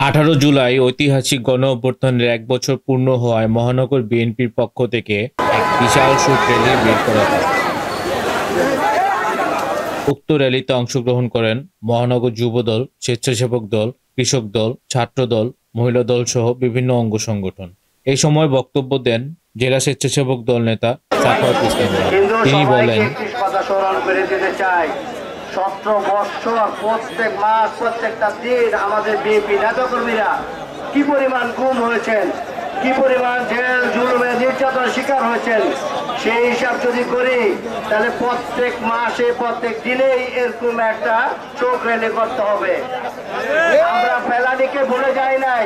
18 জুলাই ঐতিহাসিক গণঅভ্যুত্থানের 1 বছর পূর্ণ হওয়ায় মহানগর বিএনপির পক্ষ থেকে এক বিশাল শোক র্যালি বের করা হয়। উক্ত র্যালিতে অংশগ্রহণ করেন মহানগর যুবদল, স্বেচ্ছাসেবক দল, কৃষক দল, ছাত্র দল, মহিলা দল সহ বিভিন্ন অঙ্গ সংগঠন। এই সময় বক্তব্য দেন জেলা স্বেচ্ছাসেবক দল নেতা সাখাওয়াত ইসলাম। তিনি বলেন, 17 বছর প্রত্যেক মাস প্রত্যেকটা দিন আমাদের বিএনপি নেতাকর্মীরা কি পরিমাণ গুম হয়েছেন, কি পরিমাণ জেল জুলুমে নির্যাতনের শিকার হয়েছেন, সেই হিসাব যদি করি তাহলে প্রত্যেক মাসে প্রত্যেক দিনেই এরকম একটা শোক র্যালি করতে হবে। আমরা ফেলানিকে ভুলে যাই নাই,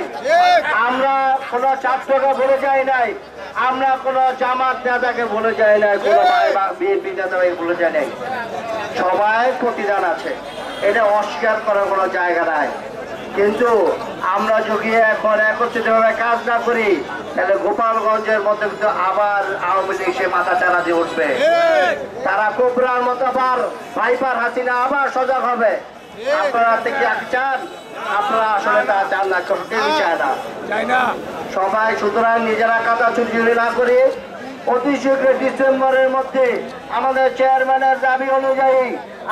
আমরা কোনো ছাত্রকে ভুলে যাই নাই, আমরা কোনো জামাত নেতাকে ভুলে যাই নাই, কোনো বিএনপি নেতাকে ভুলে যাই নাই। সবাই প্রতিদান আছে, এটা অস্বীকার করার কোনো জায়গা নাই। কিন্তু আমরা যদি এখন একত্রিতভাবে কাজ না করি তাহলে গোপালগঞ্জের মধ্যে কিন্তু আবার আওয়ামী লীগ সে মাথা চারা দিয়ে উঠবে। তারা কোবরার মতো আবার ভাইপার হাসিনা আবার সজাগ হবে। আপনারা থেকে চান, আপনারা আসলে তা চান না, কেউ চায় না। সবাই সুতরাং নিজেরা কাদা চুরি না করে অতি শীঘ্র ডিসেম্বরের মধ্যে আমাদের চেয়ারম্যানের দাবি অনুযায়ী,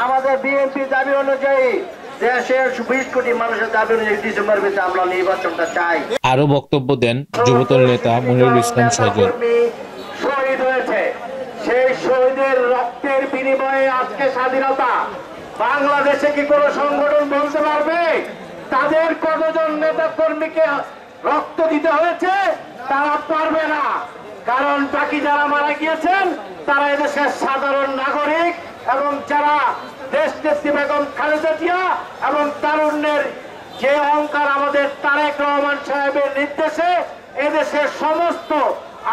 আমাদের বিএনপি দাবি অনুযায়ী, দেশের 20 কোটি মানুষের দাবি অনুযায়ী ডিসেম্বরের ভিতরে আমরা নির্বাচনটা চাই। আরো বক্তব্য দেন যুবদল নেতা মনিরুল ইসলাম সজল। শহীদ হয়েছে, সেই শহীদের রক্তের বিনিময়ে আজকে স্বাধীনতা। বাংলাদেশে কি কোনো সংগঠন বলতে পারবে তাদের কতজন নেতা কর্মীকে রক্ত দিতে হয়েছে? তারা পারবে না, কারণ বাকি যারা মারা গিয়েছেন তারা এদেশের সাধারণ নাগরিক এবং যারা দেশ নেত্রী বেগম খালেদা জিয়া এবং তারুণ্যের যে অহংকার আমাদের তারেক রহমান সাহেবের নির্দেশে এদেশের সমস্ত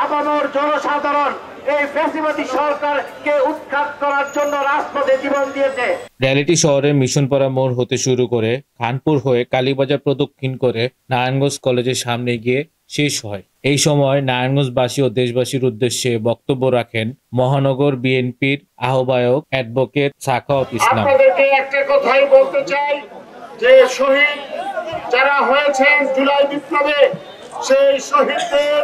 আপামর জনসাধারণ এই ফ্যাসিবাদী সরকারকে উৎখাত করার জন্য রাজপথে জীবন দিয়েছে। র্যালিটি শহরের মিশনপাড়া মোড় হতে শুরু করে খানপুর হয়ে কালীবাজার প্রদক্ষিণ করে নারায়ণগঞ্জ কলেজের সামনে গিয়ে শেষ হয়। এই সময় নারায়ণগঞ্জবাসী ও দেশবাসীর উদ্দেশ্যে বক্তব্য রাখেন মহানগর বিএনপির আহ্বায়ক অ্যাডভোকেট সাখাওয়াত ইসলাম। আপনাদেরকে একটা কথাই বলতে চাই যে শহীদ যারা হয়েছেন জুলাই বিপ্লবে, সেই শহীদদের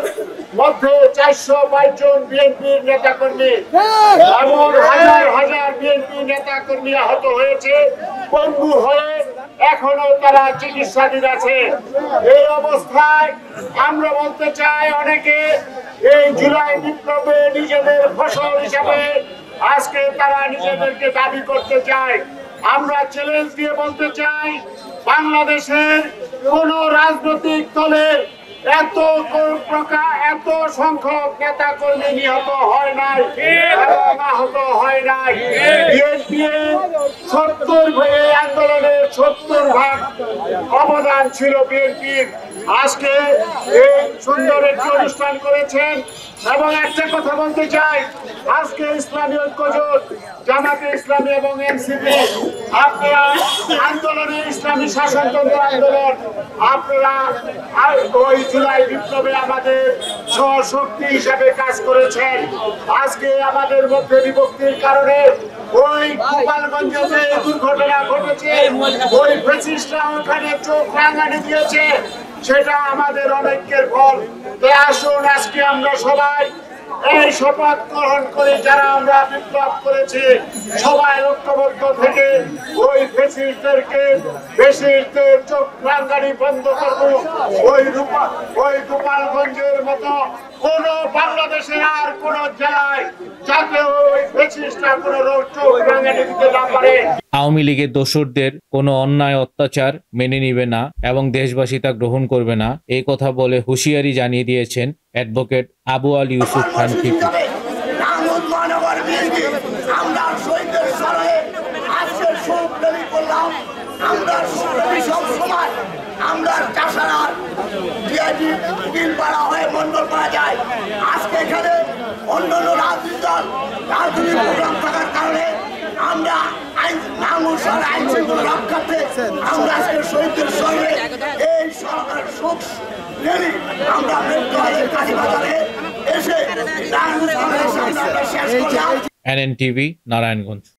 মধ্যে 422 জন বিএনপির নেতাকর্মী এবং হাজার হাজার বিএনপি নেতাকর্মী আহত হয়েছে, পঙ্গু হয়ে এখনো তারা চিকিৎসাধীন আছে। এই অবস্থায় আমরা বলতে চাই, অনেকে এই জুলাই বিপ্লবে নিজেদের ফসল হিসাবে আজকে তারা নিজেদেরকে দাবি করতে চায়। আমরা চ্যালেঞ্জ দিয়ে বলতে চাই, বাংলাদেশের কোন রাজনৈতিক দলের এত সংখ্যক নেতা কর্মী নিহত হয় নাই এবং আহত হয় নাই। বিএনপি 70 আন্দোলনের 70% অবদান ছিল বিএনপির। আজকে এই সুন্দর একটি অনুষ্ঠান করেছেন এবং একটা কথা বলতে চাই, আজকে ইসলামী ঐক্যজোট, জামাতে ইসলামী এবং এনসিপি আপনারা আন্দোলনে ইসলামী শাসনতন্ত্র আন্দোলন, আপনারা ওই জুলাই বিপ্লবে আমাদের সহশক্তি হিসেবে কাজ করেছেন। আজকে আমাদের মধ্যে বিভক্তির কারণে ওই গোপালগঞ্জে যে দুর্ঘটনা ঘটেছে, ওই ফ্যাসিস্টরা ওখানে চোখ রাঙানি দিয়েছে, সেটা আমাদের অনেকের ফল। তাই আসুন আজকে আমরা সবাই এই শপথ গ্রহণ করে যারা আমরা বিপ্লব করেছি সবাই ঐক্যবদ্ধ থেকে ওই ফ্যাসিস্টদের চোখ রাঙানি বন্ধ করবো। ওই গোপালগঞ্জের মতো কোন বাংলাদেশের আর কোন জেলায় যাতে ওই ফ্যাসিস্টরা কোন চোখ রাঙানি দিতে না পারে। আওয়ামী লীগের দোসরদের কোনো অন্যায় অত্যাচার মেনে নিবে না এবং দেশবাসী তা গ্রহণ করবে না, এই কথা বলে হুঁশিয়ারি জানিয়ে দিয়েছেন অ্যাডভোকেট আবু আলী ইউসুফ খান। আমরা চাষারা পাড়া হয়ে মন্ডল পাড়া যায়। আজকে এখানে অন্যান্য রাজনীতি দল রাজনীতি প্রোগ্রাম থাকার কারণে আমরা আইন শৃঙ্খলা রক্ষার্থে আমরা আজকে শহীদদের সঙ্গে এই সরকার শোক র্যালি আমরা কালীবাজারে এসে শেষ করলাম। NNTV, নারায়ণগঞ্জ।